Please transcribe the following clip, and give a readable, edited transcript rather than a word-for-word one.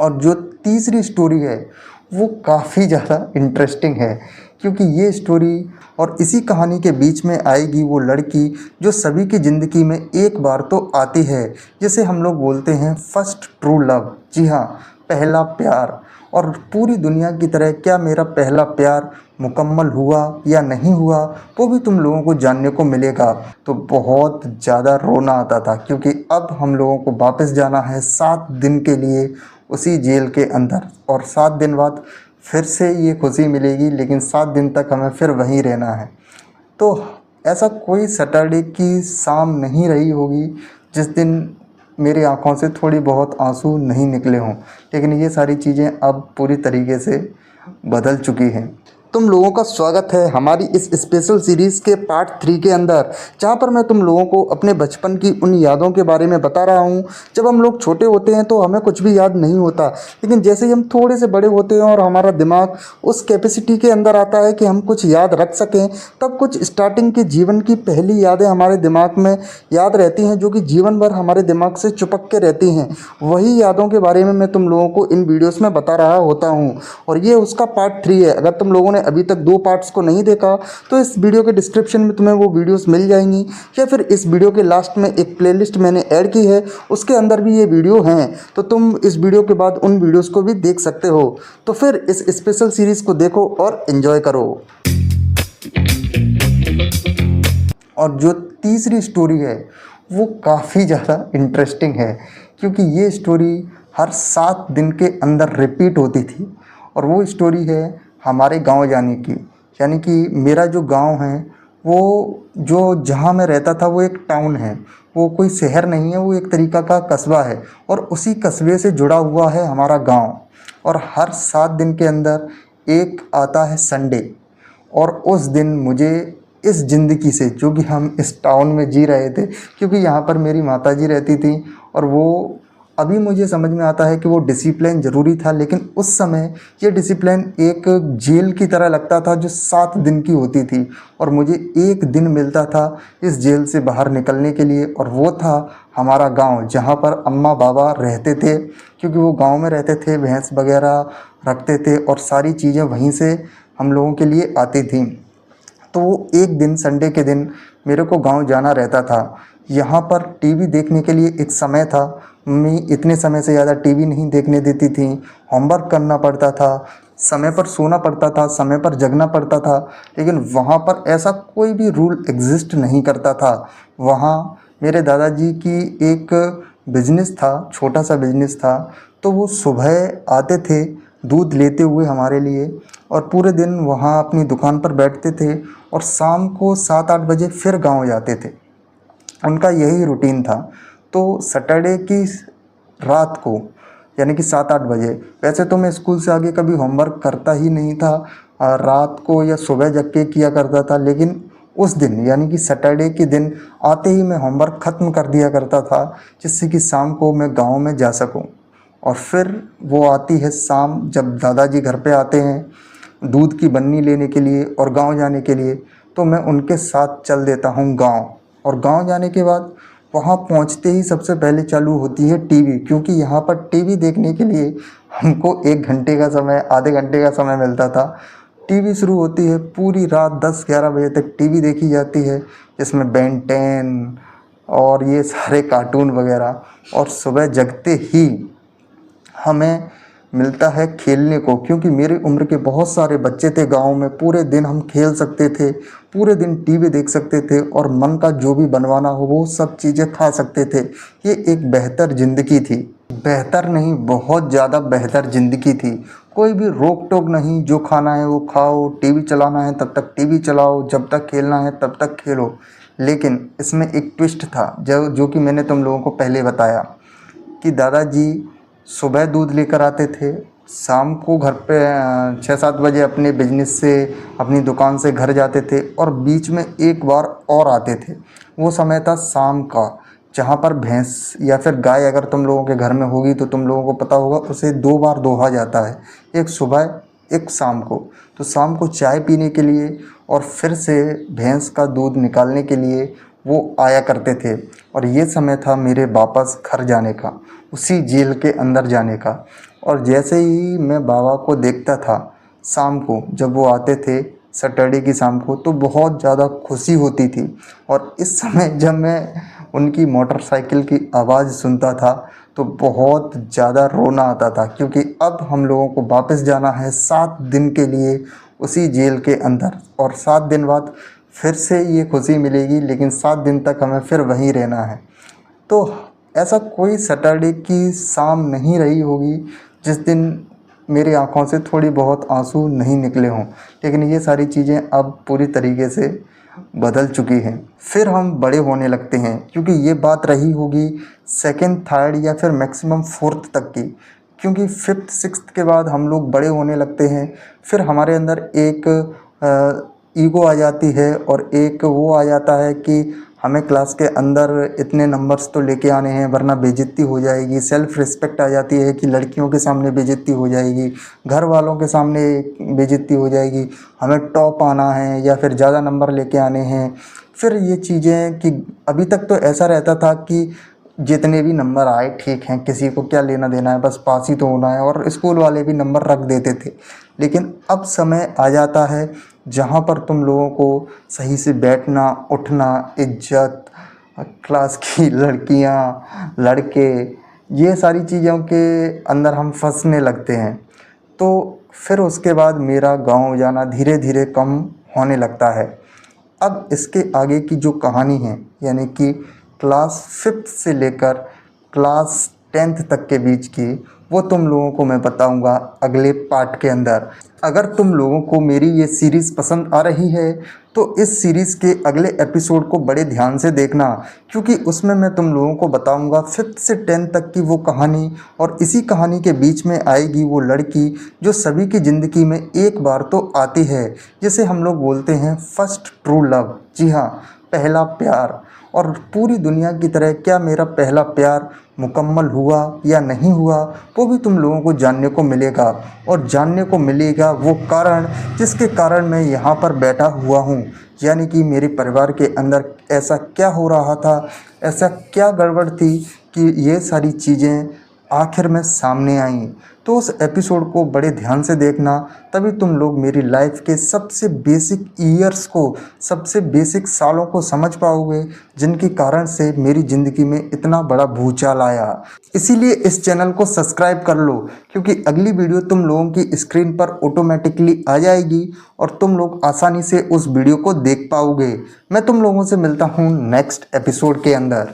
और जो तीसरी स्टोरी है वो काफ़ी ज़्यादा इंटरेस्टिंग है, क्योंकि ये स्टोरी और इसी कहानी के बीच में आएगी वो लड़की जो सभी की ज़िंदगी में एक बार तो आती है, जिसे हम लोग बोलते हैं फर्स्ट ट्रू लव। जी हाँ, पहला प्यार। और पूरी दुनिया की तरह क्या मेरा पहला प्यार मुकम्मल हुआ या नहीं हुआ, वो भी तुम लोगों को जानने को मिलेगा। तो बहुत ज़्यादा रोना आता था, क्योंकि अब हम लोगों को वापस जाना है 7 दिन के लिए उसी जेल के अंदर, और 7 दिन बाद फिर से ये खुशी मिलेगी, लेकिन 7 दिन तक हमें फिर वहीं रहना है। तो ऐसा कोई सैटरडे की शाम नहीं रही होगी जिस दिन मेरी आँखों से थोड़ी बहुत आंसू नहीं निकले हों, लेकिन ये सारी चीज़ें अब पूरी तरीके से बदल चुकी हैं। तुम लोगों का स्वागत है हमारी इस स्पेशल सीरीज़ के पार्ट 3 के अंदर, जहाँ पर मैं तुम लोगों को अपने बचपन की उन यादों के बारे में बता रहा हूँ। जब हम लोग छोटे होते हैं तो हमें कुछ भी याद नहीं होता, लेकिन जैसे ही हम थोड़े से बड़े होते हैं और हमारा दिमाग उस कैपेसिटी के अंदर आता है कि हम कुछ याद रख सकें, तब कुछ स्टार्टिंग के जीवन की पहली यादें हमारे दिमाग में याद रहती हैं, जो कि जीवन भर हमारे दिमाग से चिपक के रहती हैं। वही यादों के बारे में मैं तुम लोगों को इन वीडियोस में बता रहा होता हूँ, और ये उसका पार्ट 3 है। अगर तुम लोगों ने अभी तक 2 पार्ट्स को नहीं देखा तो इस वीडियो के डिस्क्रिप्शन में तुम्हें वो वीडियोस मिल जाएंगी, या फिर इस वीडियो के लास्ट में एक प्लेलिस्ट मैंने ऐड की है, उसके अंदर भी ये वीडियो हैं, तो तुम इस वीडियो के बाद उन वीडियोस को भी देख सकते हो। तो फिर इस स्पेशल सीरीज़ को देखो और एंजॉय करो। और जो तीसरी स्टोरी है वो काफ़ी ज़्यादा इंटरेस्टिंग है, क्योंकि ये स्टोरी हर 7 दिन के अंदर रिपीट होती थी, और वो स्टोरी है हमारे गांव जाने की। यानी कि मेरा जो गांव है वो जो जहाँ मैं रहता था वो एक टाउन है, वो कोई शहर नहीं है, वो एक तरीका का कस्बा है, और उसी कस्बे से जुड़ा हुआ है हमारा गांव। और हर 7 दिन के अंदर एक आता है संडे, और उस दिन मुझे इस ज़िंदगी से, जो कि हम इस टाउन में जी रहे थे, क्योंकि यहाँ पर मेरी माताजी रहती थी, और वो अभी मुझे समझ में आता है कि वो डिसिप्लिन ज़रूरी था, लेकिन उस समय ये डिसिप्लिन एक जेल की तरह लगता था जो 7 दिन की होती थी, और मुझे एक दिन मिलता था इस जेल से बाहर निकलने के लिए, और वो था हमारा गांव, जहाँ पर अम्मा बाबा रहते थे, क्योंकि वो गांव में रहते थे, भैंस वगैरह रखते थे, और सारी चीज़ें वहीं से हम लोगों के लिए आती थी। तो वो एक दिन संडे के दिन मेरे को गांव जाना रहता था। यहाँ पर टीवी देखने के लिए एक समय था, मम्मी इतने समय से ज़्यादा टीवी नहीं देखने देती थी, होमवर्क करना पड़ता था, समय पर सोना पड़ता था, समय पर जगना पड़ता था, लेकिन वहाँ पर ऐसा कोई भी रूल एग्जिस्ट नहीं करता था। वहाँ मेरे दादाजी की एक बिजनेस था, छोटा सा बिजनेस था, तो वो सुबह आते थे दूध लेते हुए हमारे लिए, और पूरे दिन वहाँ अपनी दुकान पर बैठते थे, और शाम को 7-8 बजे फिर गांव जाते थे। उनका यही रूटीन था। तो सैटरडे की रात को, यानी कि 7-8 बजे, वैसे तो मैं स्कूल से आगे कभी होमवर्क करता ही नहीं था, रात को या सुबह जग के किया करता था, लेकिन उस दिन यानी कि सैटरडे के दिन आते ही मैं होमवर्क ख़त्म कर दिया करता था, जिससे कि शाम को मैं गांव में जा सकूं। और फिर वो आती है शाम, जब दादाजी घर पे आते हैं दूध की बन्नी लेने के लिए और गांव जाने के लिए, तो मैं उनके साथ चल देता हूं गांव। और गांव जाने के बाद वहां पहुंचते ही सबसे पहले चालू होती है टीवी, क्योंकि यहाँ पर टीवी देखने के लिए हमको 1 घंटे का समय, आधे घंटे का समय मिलता था। टीवी शुरू होती है, पूरी रात 10-11 बजे तक टीवी देखी जाती है, जिसमें बेन 10 और ये सारे कार्टून वगैरह। और सुबह जगते ही हमें मिलता है खेलने को, क्योंकि मेरी उम्र के बहुत सारे बच्चे थे गांव में। पूरे दिन हम खेल सकते थे, पूरे दिन टीवी देख सकते थे, और मन का जो भी बनवाना हो वो सब चीज़ें खा सकते थे। ये एक बेहतर ज़िंदगी थी। बेहतर नहीं, बहुत ज़्यादा बेहतर ज़िंदगी थी। कोई भी रोक टोक नहीं, जो खाना है वो खाओ, टीवी चलाना है तब तक टीवी चलाओ, जब तक खेलना है तब तक खेलो। लेकिन इसमें एक ट्विस्ट था, जो कि मैंने तुम लोगों को पहले बताया, कि दादाजी सुबह दूध लेकर आते थे, शाम को घर पे 6-7 बजे अपने बिजनेस से, अपनी दुकान से घर जाते थे, और बीच में एक बार और आते थे। वो समय था शाम का, जहाँ पर भैंस या फिर गाय अगर तुम लोगों के घर में होगी तो तुम लोगों को पता होगा, उसे 2 बार दोहा जाता है, एक सुबह एक शाम को। तो शाम को चाय पीने के लिए और फिर से भैंस का दूध निकालने के लिए वो आया करते थे। और ये समय था मेरे वापस घर जाने का, उसी जेल के अंदर जाने का। और जैसे ही मैं बाबा को देखता था शाम को, जब वो आते थे सैटरडे की शाम को, तो बहुत ज़्यादा खुशी होती थी। और इस समय जब मैं उनकी मोटरसाइकिल की आवाज़ सुनता था तो बहुत ज़्यादा रोना आता था, क्योंकि अब हम लोगों को वापस जाना है 7 दिन के लिए उसी जेल के अंदर, और 7 दिन बाद फिर से ये खुशी मिलेगी, लेकिन 7 दिन तक हमें फिर वहीं रहना है। तो ऐसा कोई सैटरडे की शाम नहीं रही होगी जिस दिन मेरी आंखों से थोड़ी बहुत आंसू नहीं निकले हों, लेकिन ये सारी चीज़ें अब पूरी तरीके से बदल चुकी हैं। फिर हम बड़े होने लगते हैं, क्योंकि ये बात रही होगी सेकंड, थर्ड या फिर मैक्सिमम फोर्थ तक की, क्योंकि फिफ्थ सिक्स्थ के बाद हम लोग बड़े होने लगते हैं। फिर हमारे अंदर एक ईगो आ जाती है और एक वो आ जाता है कि हमें क्लास के अंदर इतने नंबर्स तो लेके आने हैं वरना बेइज्जती हो जाएगी। सेल्फ रिस्पेक्ट आ जाती है कि लड़कियों के सामने बेइज्जती हो जाएगी, घर वालों के सामने बेइज्जती हो जाएगी, हमें टॉप आना है या फिर ज़्यादा नंबर लेके आने हैं। फिर ये चीज़ें कि अभी तक तो ऐसा रहता था कि जितने भी नंबर आए ठीक हैं, किसी को क्या लेना देना है, बस पास ही तो होना है, और स्कूल वाले भी नंबर रख देते थे। लेकिन अब समय आ जाता है जहाँ पर तुम लोगों को सही से बैठना, उठना, इज्जत, क्लास की लड़कियाँ, लड़के, ये सारी चीज़ों के अंदर हम फंसने लगते हैं। तो फिर उसके बाद मेरा गाँव जाना धीरे धीरे कम होने लगता है। अब इसके आगे की जो कहानी है, यानी कि क्लास 5th से लेकर क्लास 10th तक के बीच की, वो तुम लोगों को मैं बताऊंगा अगले पार्ट के अंदर। अगर तुम लोगों को मेरी ये सीरीज़ पसंद आ रही है तो इस सीरीज़ के अगले एपिसोड को बड़े ध्यान से देखना, क्योंकि उसमें मैं तुम लोगों को बताऊंगा 5th से 10th तक की वो कहानी, और इसी कहानी के बीच में आएगी वो लड़की जो सभी की ज़िंदगी में एक बार तो आती है, जिसे हम लोग बोलते हैं फर्स्ट ट्रू लव। जी हाँ, पहला प्यार। और पूरी दुनिया की तरह क्या मेरा पहला प्यार मुकम्मल हुआ या नहीं हुआ, वो भी तुम लोगों को जानने को मिलेगा। और जानने को मिलेगा वो कारण जिसके कारण मैं यहाँ पर बैठा हुआ हूँ, यानी कि मेरे परिवार के अंदर ऐसा क्या हो रहा था, ऐसा क्या गड़बड़ थी कि ये सारी चीज़ें आखिर में सामने आईं। तो उस एपिसोड को बड़े ध्यान से देखना, तभी तुम लोग मेरी लाइफ के सबसे बेसिक ईयर्स को, सबसे बेसिक सालों को समझ पाओगे, जिनके कारण से मेरी ज़िंदगी में इतना बड़ा भूचाल आया। इसीलिए इस चैनल को सब्सक्राइब कर लो, क्योंकि अगली वीडियो तुम लोगों की स्क्रीन पर ऑटोमेटिकली आ जाएगी और तुम लोग आसानी से उस वीडियो को देख पाओगे। मैं तुम लोगों से मिलता हूँ नेक्स्ट एपिसोड के अंदर।